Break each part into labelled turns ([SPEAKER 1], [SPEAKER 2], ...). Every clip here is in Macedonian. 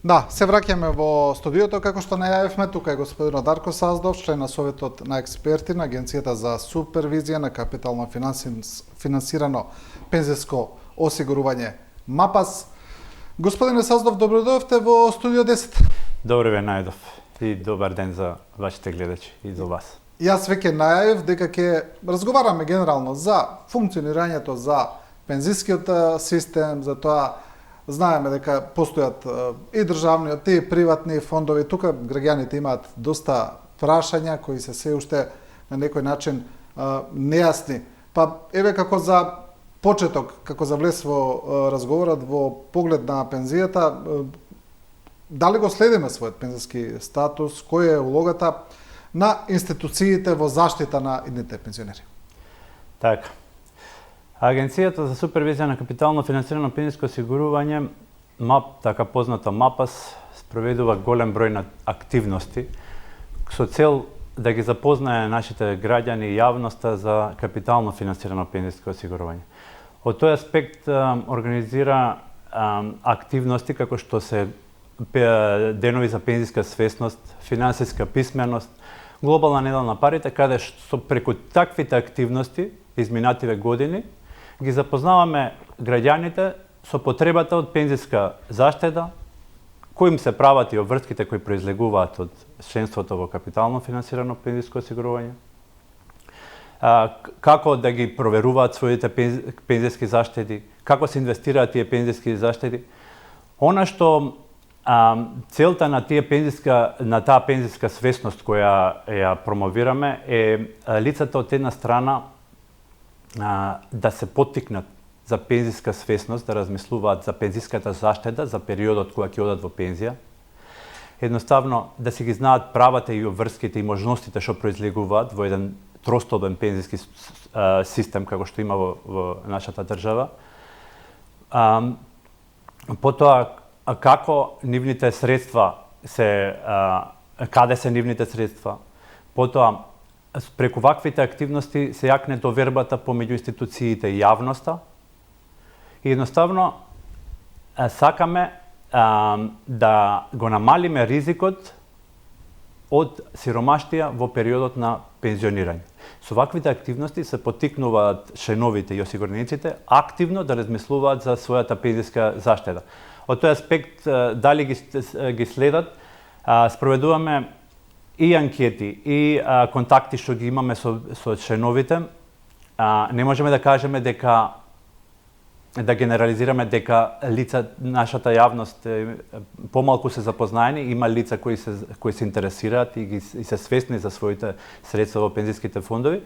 [SPEAKER 1] Да, се враќаме во студиото, како што најавивме, тука е господин Дарко Саздов, член на Советот на експерти на Агенцијата за супервизија на капитално финансирано пензиско осигурување МАПАС. Господине Саздов, добро дојдовте во студио 10.
[SPEAKER 2] Добро ве најдов и добар ден за вашите гледачи и за вас.
[SPEAKER 1] Јас веќе најавив дека ќе разговараме генерално за функционирањето за пензискиот систем, за тоа знаеме дека постојат и државниот и приватни фондови. Тука граѓаните имаат доста прашања кои се уште на некој начин нејасни. Па еве како за почеток, како за влез во разговорот во поглед на пензијата, дали го следиме својот пензиски статус, која е улогата на институциите во заштита на идните пензионери?
[SPEAKER 2] Така. Агенцијата за супервизија на капитално финансирано пензиско осигурување, така познато МАПАС, спроведува голем број на активности со цел да ги запознае нашите граѓани и јавноста за капитално финансирано пензиско осигурување. Од тој аспект организира активности како што се денови за пензиска свесност, финансиска писменост, глобална недела на парите, каде што преку таквите активности изминативе години ги запознаваме граѓаните со потребата од пензиска заштеда, кои им се прават и обврските кои произлегуваат од членството во капитално финансирано пензиско осигурување, како да ги проверуваат своите пензиски заштеди, како се инвестираат тие пензиски заштеди. Она што целта на таа пензиска свесност која ја промовираме е лицата од една страна да се поттикнат за пензиска свесност, да размислуваат за пензиската заштеда за периодот кога ќе одат во пензија. Едноставно да си ги знаат правата и обврските и можностите што произлегуваат во еден тростолбен пензиски систем како што има во нашата држава. Потоа како нивните средства каде се нивните средства. Потоа преку ваквите активности се јакне довербата помеѓу институциите и јавноста. И едноставно сакаме да го намалиме ризикот од сиромаштија во периодот на пензионирање. Со ваквите активности се поттикнуваат членовите и осигурениците активно да размислуваат за својата пензиска заштеда. Од тој аспект, дали ги следат, спроведуваме и анкети, и контакти што ги имаме со членовите. Не можеме да кажеме да генерализираме дека нашата јавност помалку се запознаени, има лица кои се интересираат и се свесни за своите средства во пензиските фондови,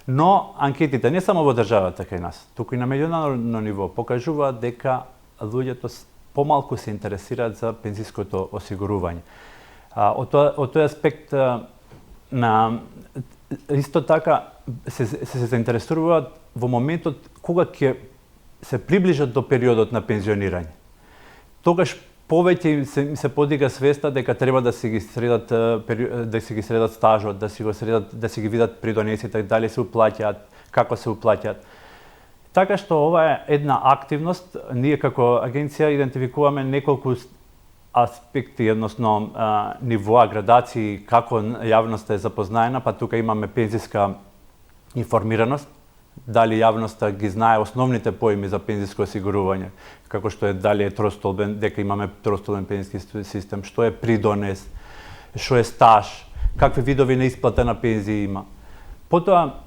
[SPEAKER 2] но анкетите не само во државата кај нас, туку и на меѓународно ниво покажуваат дека луѓето помалку се интересираат за пензиското осигурување. Од тој аспект исто така се заинтересуваат во моментот кога ќе се приближат до периодот на пензионирање. Тогаш повеќе им се подига свеста дека треба да си ги средат стажот, да си ги видат придонесите, дали се уплаќаат, како се уплаќаат. Така што ова е една активност, ние како агенција идентификуваме неколку аспекти, односно нивоа, градации, како јавноста е запознаена, па тука имаме пензиска информираност, дали јавноста ги знае основните поими за пензиско осигурување, како што е дали е тростолбен, дека имаме тростолбен пензиски систем, што е придонес, што е стаж, какви видови на исплата на пензија има. Потоа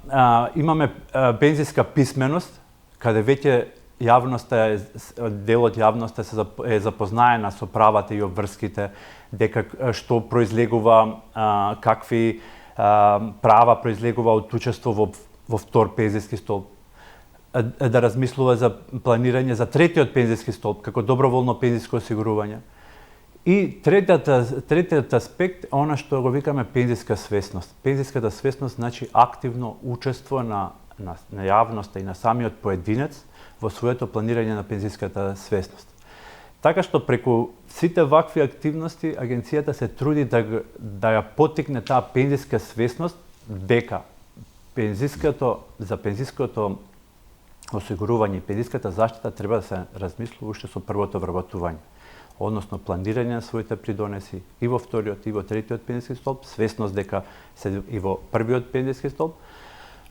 [SPEAKER 2] имаме пензиска писменост, каде веќе јавноста дел од јавноста е запознаена со правата и обврските, дека што произлегува, какви права произлегува од учество во втор пензиски столб, да размислува за планирање за третиот пензиски столб, како доброволно пензиско осигурување. И третиот аспект е она што го викаме пензиска свесност. Пензиската свесност значи активно учество на јавноста и на самиот поединец во своето планирање на пензиската свесност. Така што преку сите вакви активности агенцијата се труди да ја поттикне таа пензиска свесност дека за пензиското осигурување и пензиската заштита треба да се размислува уште со првото вработување. односно планирање на своите придонеси и во вториот и во третиот пензиски столб, свесност дека се и во првиот пензиски столб,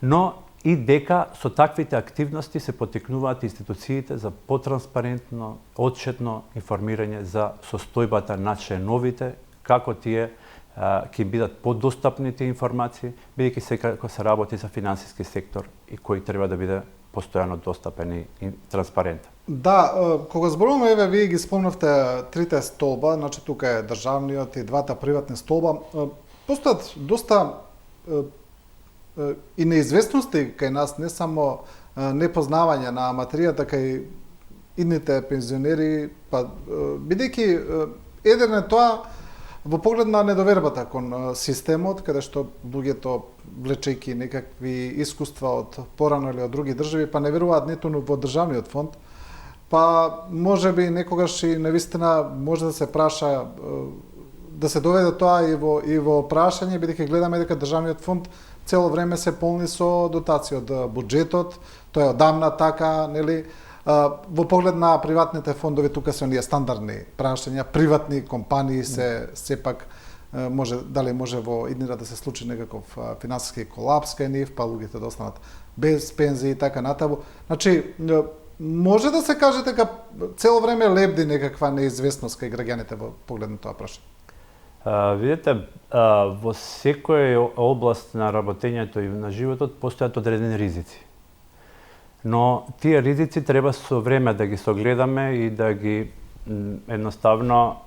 [SPEAKER 2] но и дека со таквите активности се потикнуваат институциите за потранспарентно, отчетно информирање за состојбата на членовите, како тие ќе бидат подостапни тие информации, бидејќи секако се работи за финансиски сектор и кој треба да биде постојано достапен и транспарентен.
[SPEAKER 1] Да, кога зборуваме, еве, вие ги спомнавте трите столба, значи тука е државниот и двата приватни столба, постојат доста и неизвестности кај нас, не само непознавање на материјата кај идните пензионери, па бидејќи еден е тоа во поглед на недовербата кон системот, каде што луѓето влечејќи некакви искуства од порано или од други држави, па не веруваат ниту во државниот фонд, па можеби некогаш и навистина може да се праша, да се доведе тоа и во прашање, бидејќи гледаме дека државниот фонд цело време се полни со дотации од буџетот, тоа е одамна така, нели? Во поглед на приватните фондови, тука се оние стандардни прашања, приватни компании се сепак дали може во иднина да се случи некаков финансиски колапс кај нив, па луѓето да останат без пензии и така натаму. Значи, може да се каже дека цело време лебди некаква неизвестност кај граѓаните во поглед на тоа прашање.
[SPEAKER 2] Видете, во секоја област на работењето и на животот постојат одредени ризици. Но тие ризици треба со време да ги согледаме и да ги едноставно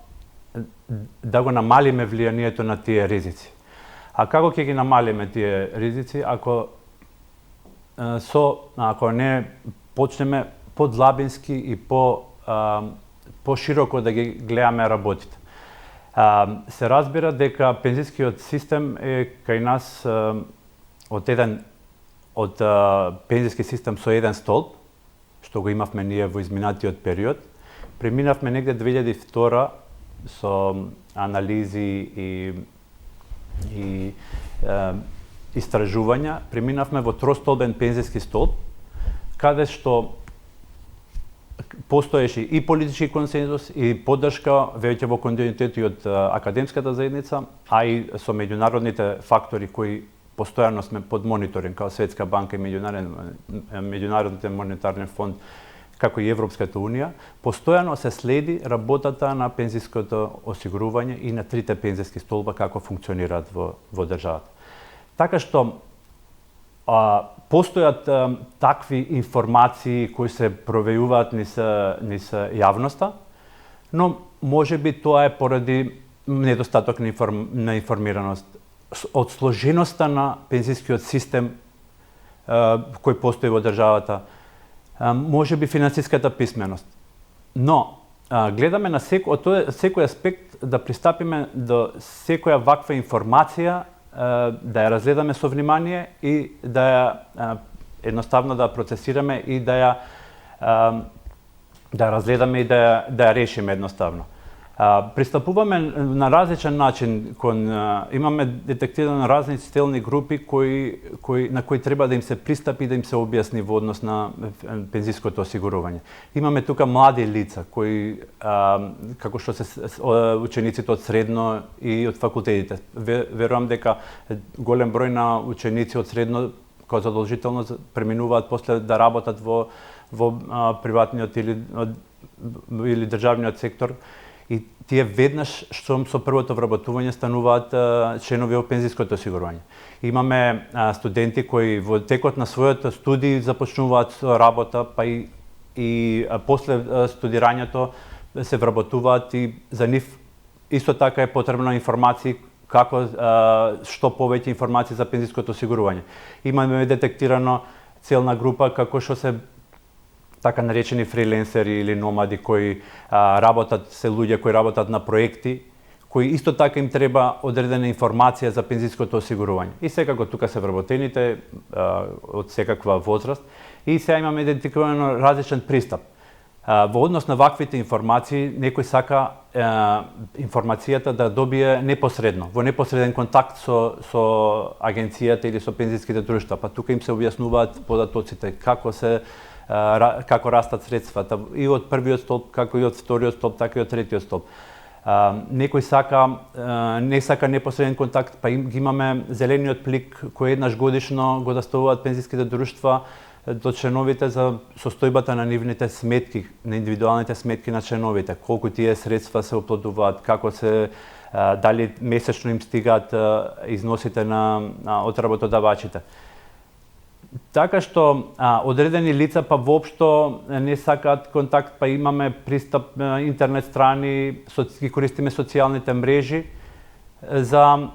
[SPEAKER 2] да го намалиме влијанието на тие ризици. А како ќе ги намалиме тие ризици ако не почнеме подлабински и пошироко да ги гледаме работите. Се разбира дека пензискиот систем е кај нас од пензиски систем со еден столб, што го имавме ние во изминатиот период. Преминавме негде 2002 со анализи и истражувања, преминавме во тростолбен пензиски столб, каде што постоеше и политички консензус и поддршка веќе во континуитет и од академската заедница, а и со меѓународните фактори кои постојано сме под мониторинг, као Светска банка и Меѓународниот монетарен фонд, како и Европската унија, постојано се следи работата на пензиското осигурување и на трите пензиски столба како функционираат во државата. Така што постојат такви информации кои се провејуваат низ јавноста, но можеби тоа е поради недостаток на информираност од сложеноста на пензискиот систем кој постои во државата, можеби финансиската писменост. Но гледаме на секој аспект да пристапиме до секоја ваква информација, да ја разгледаме со внимание и да ја едноставно да процесираме и да ја разгледаме и да ја решиме едноставно. Пристапуваме на различен начин имаме детектирано разни стелни групи на кои треба да им се пристапи, да им се објасни во однос на пензиското осигурување. Имаме тука млади лица кои како што се учениците од средно и од факултетите. Верувам дека голем број на ученици од средно кои задолжително преминуваат после да работат во приватниот или државниот сектор. И тие веднаш што со првото вработување стануваат членови во пензиското осигурување. Имаме студенти кои во текот на својот студии започнуваат со работа, па и после студирањето се вработуваат и за нив исто така е потребна информации како што повеќе информации за пензиското осигурување. Имаме детектирано целна група како што се така наречени фриленсери или номади кои се луѓе кои работат на проекти, кои исто така им треба одредена информација за пензиското осигурување. И секако тука се вработените од секаква возраст и сега имаме идентификирано различен пристап. Во однос на ваквите информации, некој сака информацијата да добие непосредно, во непосреден контакт со агенцијата или со пензиските друштва, па тука им се објаснуваат податоците, како се како растат средствата и од првиот столб, како и од вториот столб, така и од третиот столб. Некој не сака непосреден контакт, па ги имаме зелениот плик кој еднаш годишно го доставуваат пензиските друштва до членовите за состојбата на нивните сметки, на индивидуалните сметки на членовите, колку тие средства се оплодуваат, како се дали месечно им стигаат износите од работодавачите. Така што одредени лица па воопшто не сакаат контакт, па имаме пристап на интернет страни, ги користиме социјалните мрежи за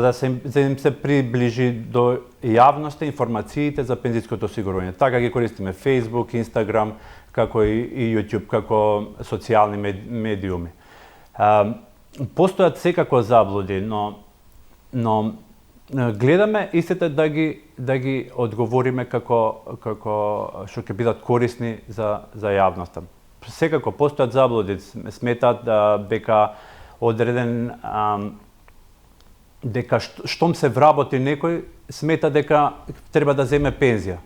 [SPEAKER 2] да им се приближи до јавноста информациите за пензиското осигурување. Така ги користиме Facebook, Instagram, како и YouTube, како социјални медиуми. Постојат секако заблуди, но гледаме истите да ги одговориме како што ќе бидат корисни за јавноста. Секако постојат заблуди, сметаат дека одреден дека штом се вработи некој, смета дека треба да земе пензија.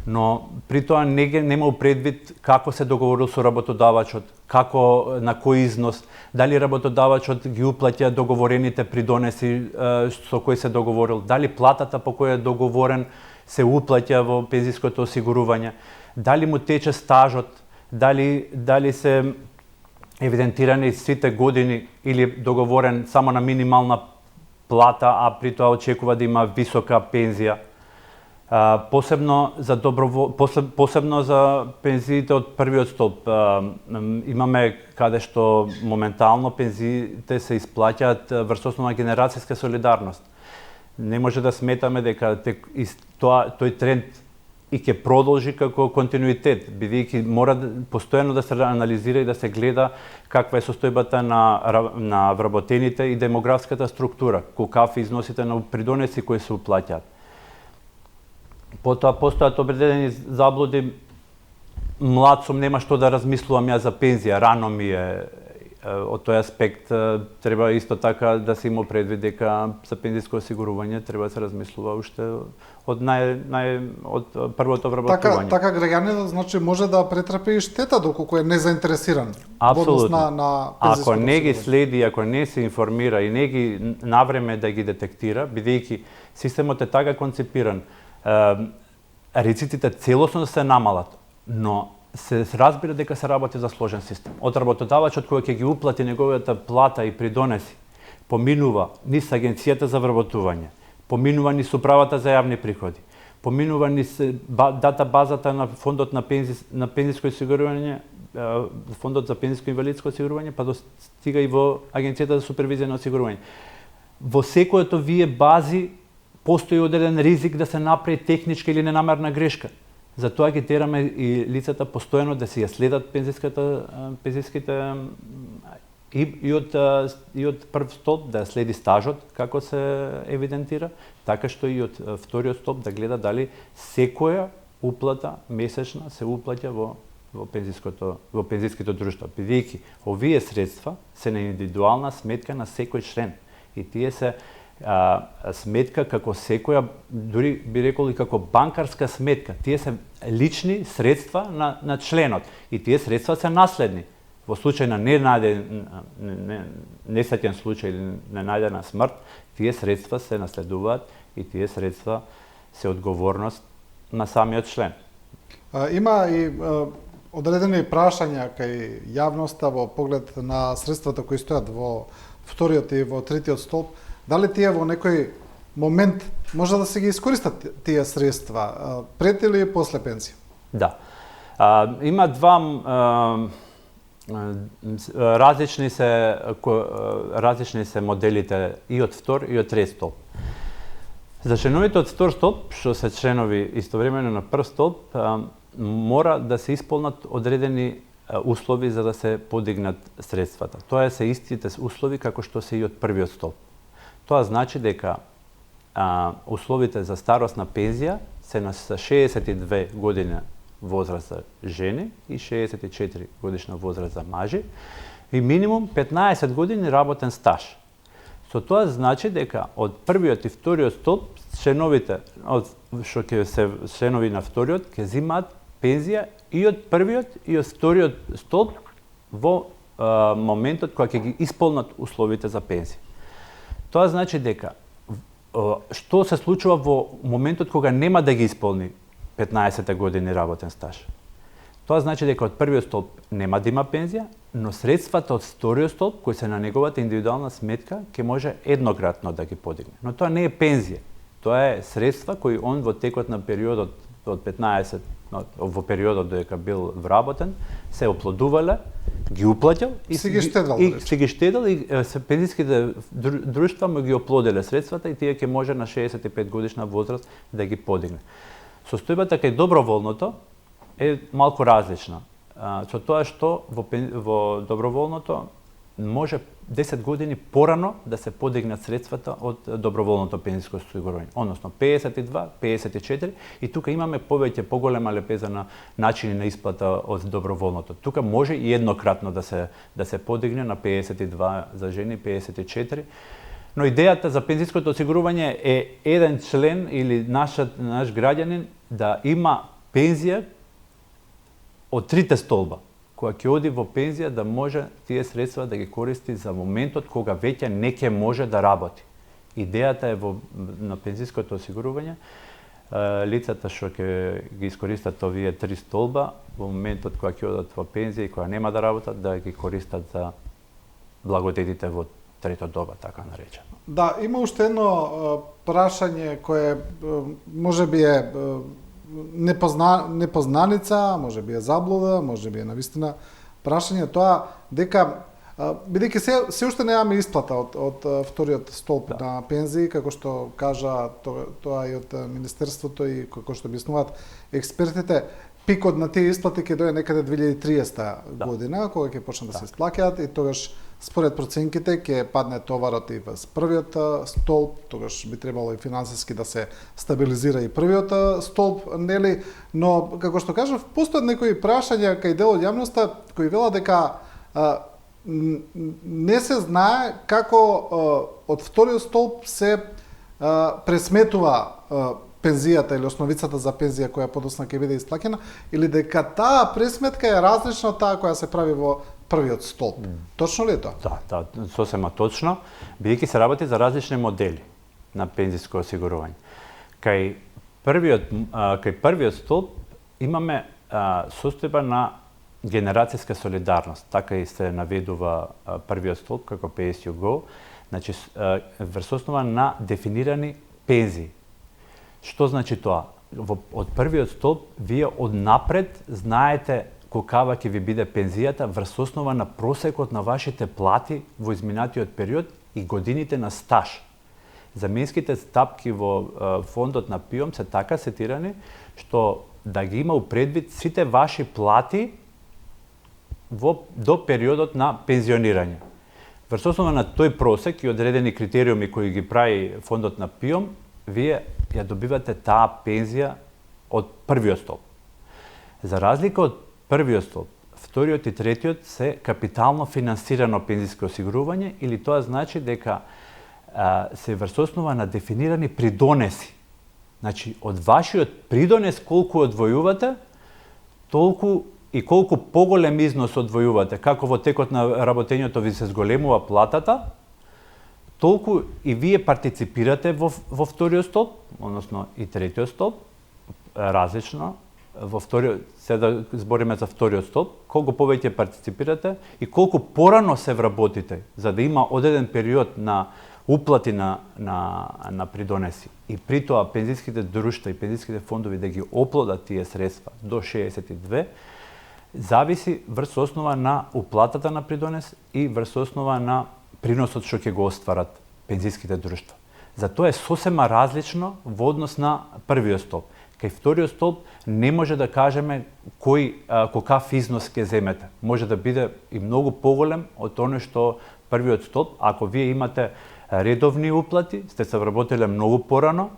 [SPEAKER 2] Но при тоа нема предвид како се договорил со работодавачот, како на кој износ, дали работодавачот ги уплаќа договорените придонеси со кој се договорил, дали платата по која е договорен се уплаќа во пензиското осигурување, дали му тече стажот, дали се евидентирани сите години или договорен само на минимална плата, а при тоа очекува да има висока пензија. Посебно за пензиите од првиот столб. Имаме каде што моментално пензиите се исплаќаат врз основа на генерацијска солидарност. Не може да сметаме дека тој тренд и ќе продолжи како континуитет, бидејќи мора постојано да се анализира и да се гледа каква е состојбата на вработените и демографската структура, колкави износите на придонеси кои се уплаќаат. Потоа постојат определени заблуди. Млад сум, нема што да размислувам ја за пензија, рано ми е. Од тој аспект треба исто така да се има предвид дека за пензиско осигурување треба да се размислува уште од првото вработување.
[SPEAKER 1] Така граѓанинот значи може да претрпи и штета доколку е незаинтересиран.
[SPEAKER 2] Апсолутно.
[SPEAKER 1] На
[SPEAKER 2] ако не ги следи, ако не се информира и не ги навреме да ги детектира, бидејќи системот е така концепиран, ризиците целосно се намалат, но се разбира дека се работи за сложен систем. Од работодавачот кој ќе ги уплати неговата плата и придонеси, поминува низ агенцијата за вработување, поминува низ управата за јавни приходи, поминува низ дата базата на фондот на пензиско осигурување, фондот за пензиско инвалидско осигурување, па достига и во агенцијата за супервизија на осигурување. Во секојато вие бази постои одреден ризик да се направи техничка или ненамерна грешка. Затоа ги тераме и лицата постојано да си ја следат пензиските и од прв столб да следи стажот како се евидентира, така што и од вториот столб да гледа дали секоја уплата месечна се уплаќа во пензиското друштво. Бидејќи овие средства се на индивидуална сметка на секој член и тие се сметка како секоја, дури би рекол и како банкарска сметка. Тие се лични средства на членот и тие средства се наследни. Во случај на несреќен случај или ненајдена смрт, тие средства се наследуваат и тие средства се одговорност на самиот член.
[SPEAKER 1] Има и одредени прашања кај јавноста во поглед на средствата кои стојат во вториот и во третиот столб. Дали тие во некој момент може да се ги искористат тие средства, пред или после пензија?
[SPEAKER 2] Да. Има два различни се моделите и од втор и од трет столб. За членовите од втор столб, што се членови истовремено на прв столб, мора да се исполнат одредени услови за да се подигнат средствата. Тоа се истите услови како што се и од првиот столб. Тоа значи дека условите за старосна пензија се на 62 години возраст за жени и 64 годишна возраст за мажи и минимум 15 години работен стаж. Со тоа значи дека од првиот и вториот столб членовите што ќе се членови на вториот ќе земаат пензија и од првиот и од вториот столб во моментот кога ќе ги исполнат условите за пензија. Тоа значи дека што се случува во моментот кога нема да ги исполни 15 години работен стаж. Тоа значи дека од првиот столб нема да има пензија, но средствата од вториот столб кои се на неговата индивидуална сметка ќе може еднократно да ги подигне. Но тоа не е пензија. Тоа е средства кои он во текот на периодот од 15 во периодот додека бил вработен се оплодувале, ги уплатил и
[SPEAKER 1] си ги штедел
[SPEAKER 2] и пензиските друштва му ги оплоделе средствата и тие ќе може на 65 годишна возраст да ги подигне. Состојбата кај доброволното е малку различна. Со тоа што во доброволното може 10 години порано да се подигнат средствата од доброволното пензиско осигурување, односно 52, 54 и тука имаме поголема лепеза на начини на исплата од доброволното. Тука може и еднократно да се подигне на 52 за жени, 54. Но идејата за пензиското осигурување е еден член или наш граѓанин да има пензија од трите столба, која ќе оди во пензија да може тие средства да ги користи за моментот кога веќе не ќе може да работи. Идејата е на пензиското осигурување лицата што ќе ги искористат овие три столба во моментот кога ќе одат во пензија и кога нема да работат да ги користат за благодетите во трето доба, така наречено.
[SPEAKER 1] Да, има уште едно прашање кое можеби е непознаница, можеби е заблуда, можеби е навистина прашање тоа дека бидејќи се уште немаме исплата од вториот столб на пензии, како што кажа тоа и од Министерството и како што објаснуваат експертите, пикот на тие исплати ќе дојде некаде 2030 година, кога ќе почнат да се исплаќаат и тогаш според проценките ќе падне товарот и во првиот столб, тогаш би требало и финансиски да се стабилизира и првиот столб, нели? Но како што кажав, постојат некои прашања кај дел од јавноста кои велат дека не се знае како од вториот столб се пресметува пензијата или основицата за пензија која подоцна ќе биде исплаќена, или дека таа пресметка е различна од таа која се прави во првиот столб. Точно ли е тоа?
[SPEAKER 2] Да, сосема точно, бидејќи се работи за различни модели на пензиско осигурување. Кај првиот столб имаме состојба на генерацијска солидарност, така и се наведува првиот столб како Pay as you go, значи врз основа на дефинирани пензии. Што значи тоа? Од првиот столб вие однапред знаете колкава ќе ви биде пензијата врз основа на просекот на вашите плати во изминатиот период и годините на стаж. Заменските стапки во фондот на ПИОМ се така сетирани што да ги има предвид сите ваши плати до периодот на пензионирање. Врз основа на тој просек и одредени критериуми кои ги прави фондот на ПИОМ, вие ја добивате таа пензија од првиот столб. За разлика од првиот столб, вториот и третиот се капитално финансирано пензиско осигурување или тоа значи дека се врз основа на дефинирани придонеси. Значи, од вашиот придонес колку одвојувате, толку и колку поголем износ одвојувате, како во текот на работењето ви се зголемува платата, толку и вие партиципирате во вториот столб, односно и третиот столб, различно. Во вториот, се да збориме за вториот столб, колку повеќе партиципирате и колку порано се вработите, за да има одреден период на уплати на придонеси. И при тоа пензиските друштва и пензиските фондови да ги оплодат тие средства до 62, зависи врз основа на уплатата на придонес и врз основа на приносот што ќе го остварат пензиските друштва. Затоа е сосема различно во однос на првиот столб. Кај вториот столб не може да кажеме колкав износ ќе земете. Може да биде и многу поголем од оно што првиот столб, ако вие имате редовни уплати, сте се вработиле многу порано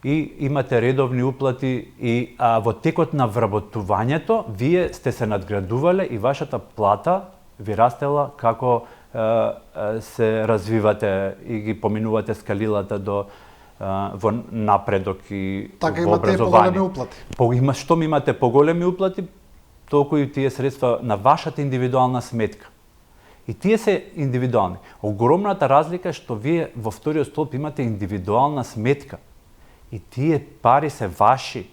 [SPEAKER 2] и имате редовни уплати и во текот на вработувањето вие сте се надградувале и вашата плата ви растела како се развивате и ги поминувате скалилата во напредок и
[SPEAKER 1] Така
[SPEAKER 2] во
[SPEAKER 1] имате
[SPEAKER 2] образование.
[SPEAKER 1] поголеми уплати.
[SPEAKER 2] Штом имате поголеми уплати, толку и тие средства на вашата индивидуална сметка. И тие се индивидуални. Огромната разлика е што вие во вториот столб имате индивидуална сметка. И тие пари се ваши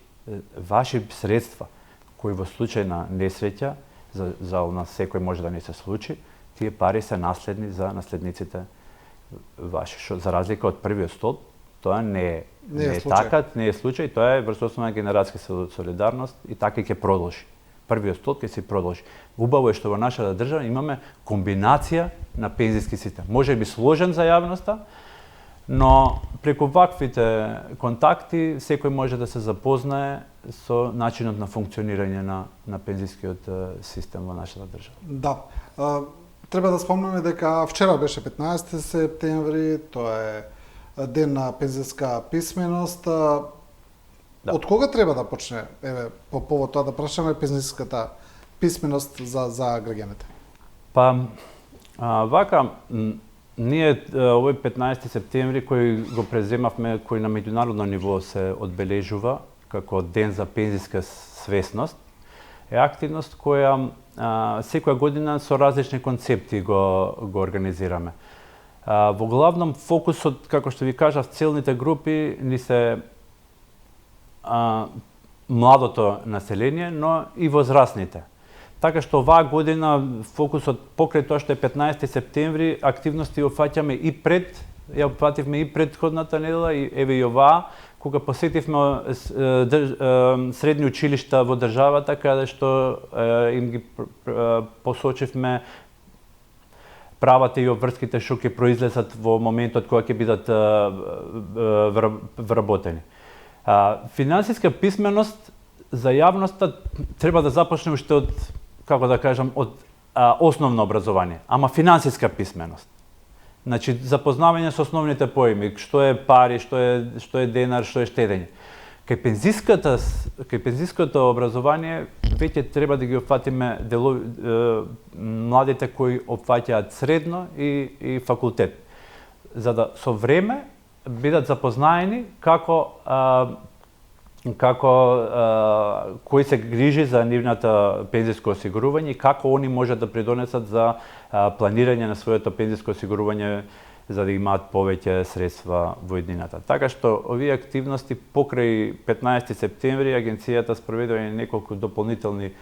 [SPEAKER 2] средства, кои во случај на несреќа, за нас секој може да не се случи, тие пари се наследни за наследниците ваши. За разлика од првиот столб, тоа не е така, не е случај, тоа е врз основа на генерацијска солидарност и така ќе продолжи. Првиот столб ќе се продолжи. Убаво е што во нашата држава имаме комбинација на пензиски систем. Може би сложен за јавноста, но преку ваквите контакти секој може да се запознае со начинот на функционирање на пензискиот систем во нашата држава.
[SPEAKER 1] Да. Треба да спомнеме дека вчера беше 15 септември, тоа е ден на пензиска писменост. Да. Од кога треба да почне, по повод тоа да прашаме пензиската писменост за граѓаните?
[SPEAKER 2] Вака, ние овој 15 септември кој го преземавме, кој на меѓународно ниво се одбележува како ден за пензиска свесност, е активност која секоја година со различни концепти го организираме. Во главном фокусот, како што ви кажав, целните групи ни се младото население, но и возрастните. Така што оваа година фокусот покрај тоа што е 15 септември, активности опфаќаме и ја опфативме и предходната недела, и еве и оваа, кога посетивме средни училишта во државата, каде што им ги посочивме правата и обврските што ќе произлезат во моментот кога ќе бидат вработени. Финансиска писменост за јавноста треба да започне уште од, како да кажам, од основно образование, ама финансиска писменост. Значи, запознавање со основните поими, што е пари, што е денар, што е штедење. Кај пензиското образование веќе треба да ги опфатиме младите кои опфаќаат средно и факултет, за да со време бидат запознаени кој се грижи за нивната пензиско осигурување и како они можат да придонесат за планирање на своето пензиско осигурување за да имаат повеќе средства во иднината. Така што овие активности покрај 15 септември агенцијата спроведува неколку дополнителни,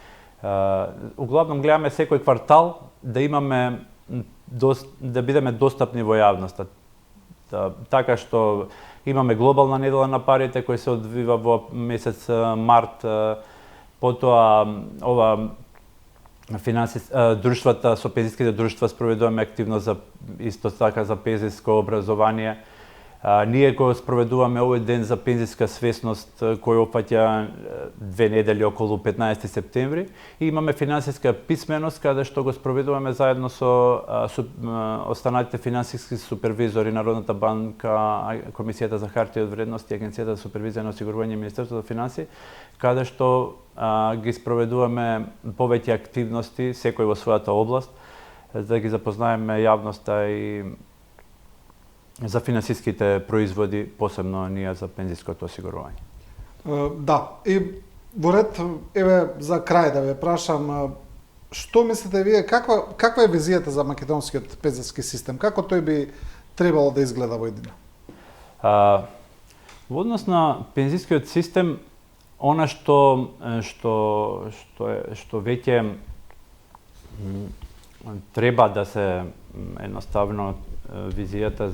[SPEAKER 2] углавном гледаме секој квартал да имаме да бидеме достапни во јавноста. Така што имаме глобална недела на парите кој се одвива во месец март, потоа ова друштвата со пензиските друштва спроведуваме активност за исто така за пензиско образование. Ние го спроведуваме овој ден за пензиска свесност кој опфаќа 2 недели околу 15 септември и имаме финансиска писменост каде што го спроведуваме заедно со останатите финансиски супервизори, Народната банка, Комисијата за хартија од вредност и Агенцијата за супервизија на осигурување и Министерството за финансии, каде што ги спроведуваме повеќе активности, секој во својата област, за да ги запознаеме јавноста и за финансиските производи, посебно ние за пензиското осигурување.
[SPEAKER 1] Да, и во ред, еве за крај да ве прашам, што мислите вие, каква е визијата за македонскиот пензиски систем? Како тој би требало да изгледа во иднина?
[SPEAKER 2] Во однос на пензискиот систем, она што веќе треба да се едноставно визијата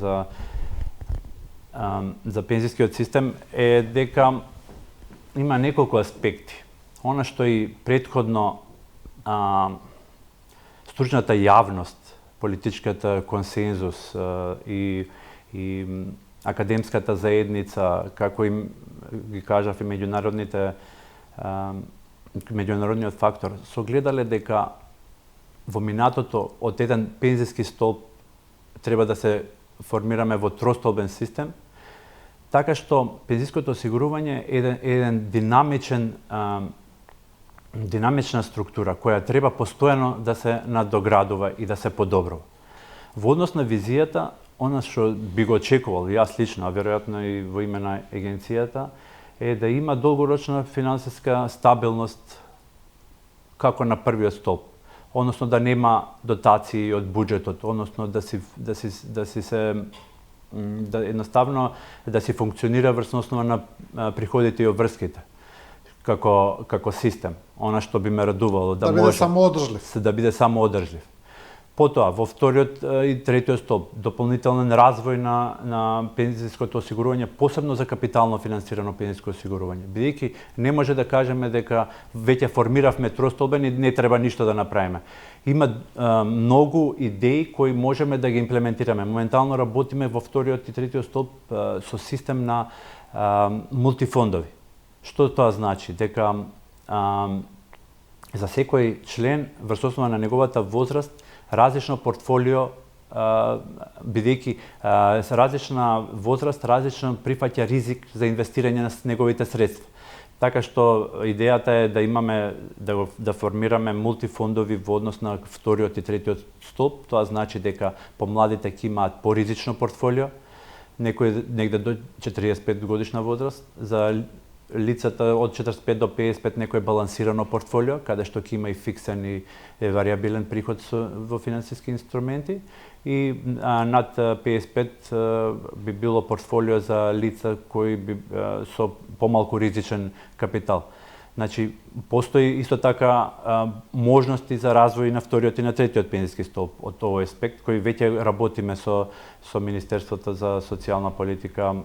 [SPEAKER 2] за пензискиот систем е дека има неколку аспекти. Она што и претходно стручната јавност, политичката консензус и академската заедница, како им ги кажав и меѓународниот фактор, согледале дека во минатото од еден пензиски столб треба да се формираме во тростолбен систем, така што пензиското осигурување е еден динамична структура која треба постојано да се надоградува и да се подобрува. Во однос на визијата, она што би го очекувал, јас лично, а веројатно и во име на агенцијата, е да има долгорочна финансиска стабилност како на првиот столб, односно да нема дотации од буџетот, односно да едноставно да си функционира врз основа на приходите и обврските како систем. Она што би ме радувало
[SPEAKER 1] да биде самоодржлив.
[SPEAKER 2] Да биде самоодржлив. Потоа, во вториот и третиот столб, дополнителен развој на пензиското осигурување, посебно за капитално финансирано пензиско осигурување. Бидејќи не може да кажеме дека веќе формиравме троստолбен и не треба ништо да направиме. Има многу идеи кои можеме да ги имплементираме. Моментално работиме во вториот и третиот столб со систем на мултифондови. Што тоа значи? Дека за секој член, врз основа на неговата возраст, различно портфолио, бидејќи различна возраст, различно прифаќа ризик за инвестирање на неговите средства. Така што идејата е да имаме да формираме мултифондови во однос на вториот и третиот столб. Тоа значи дека помладите ќе имаат поризично портфолио, некој негде до 45 годишна возраст, за лицата од 45 до 55 некој балансирано портфолио, каде што ќе има и фиксен и варијабилен приход во финансиски инструменти, и над 55 би било портфолио за лица кои би со помалку ризичен капитал. Значи, постои исто така можности за развој на вториот и на третиот пензиски столб од овој аспект, кој веќе работиме со Министерството за социјална политика,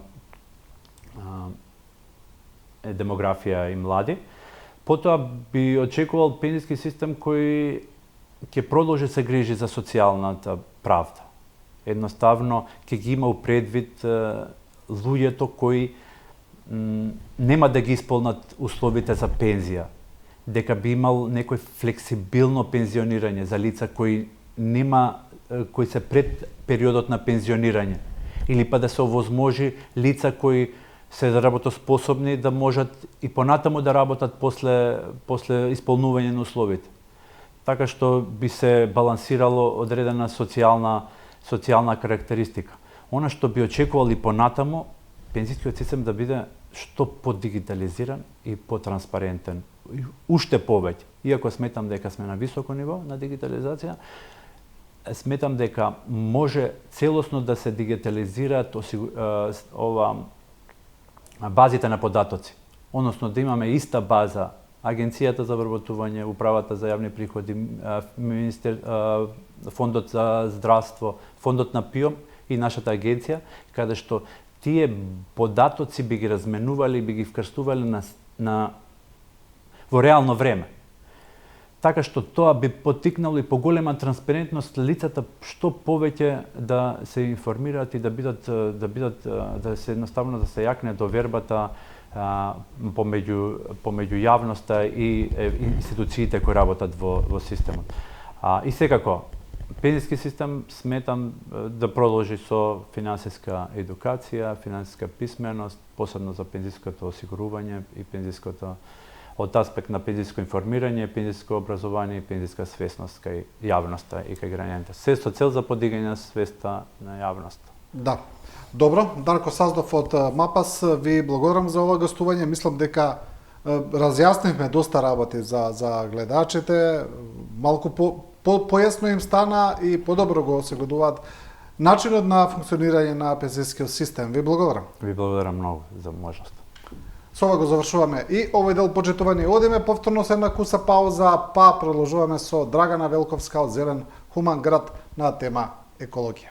[SPEAKER 2] демографија и млади. Потоа би очекувал пензиски систем кој ќе продолжи се грижи за социјалната правда. Едноставно ќе ги има предвид луѓето кои нема да ги исполнат условите за пензија, дека би имал некој флексибилно пензионирање за лица кои се пред периодот на пензионирање, или па да се овозможи лица кои се работоспособни да можат и понатаму да работат после исполнување на условите. Така што би се балансирало одредена социјална карактеристика. Она што би очекувал и понатаму, пензискиот систем да биде што подигитализиран и потранспарентен. Уште повеќе. Иако сметам дека сме на високо ниво на дигитализација, сметам дека може целосно да се дигитализираат базите на податоци. Односно да имаме иста база, Агенцијата за вработување, Управата за јавни приходи, Фондот за здравство, Фондот на ПИО и нашата агенција, каде што тие податоци би ги разменували, би ги вкрстували во реално време. Така што тоа би поттикнало и поголема транспарентност лицата што повеќе да се информираат и да се едноставно да се јакне довербата помеѓу јавноста и институциите кои работат во системот. И секако, пензиски систем сметам да продолжи со финансиска едукација, финансиска писменост, посебно за пензиското осигурување и пензиското од аспект на пензиско информирање, пензиско образование и пензиска свесност кај јавноста и кај граѓаните. Се со цел за подигање свеста на јавноста.
[SPEAKER 1] Да. Добро, Дарко Саздов од МАПАС, ви благодарам за ова гостување. Мислам дека разјаснивме доста работи за гледачите, малку појасно им стана и подобро го осведуваат начинот на функционирање на пензискиот систем. Ви благодарам.
[SPEAKER 2] Ви благодарам многу за можност.
[SPEAKER 1] Со ова го завршуваме и овој дел почитувани. Одиме повторно се една куса пауза, па продолжуваме со Драгана Велковска од Зелен хуман град на тема екологија.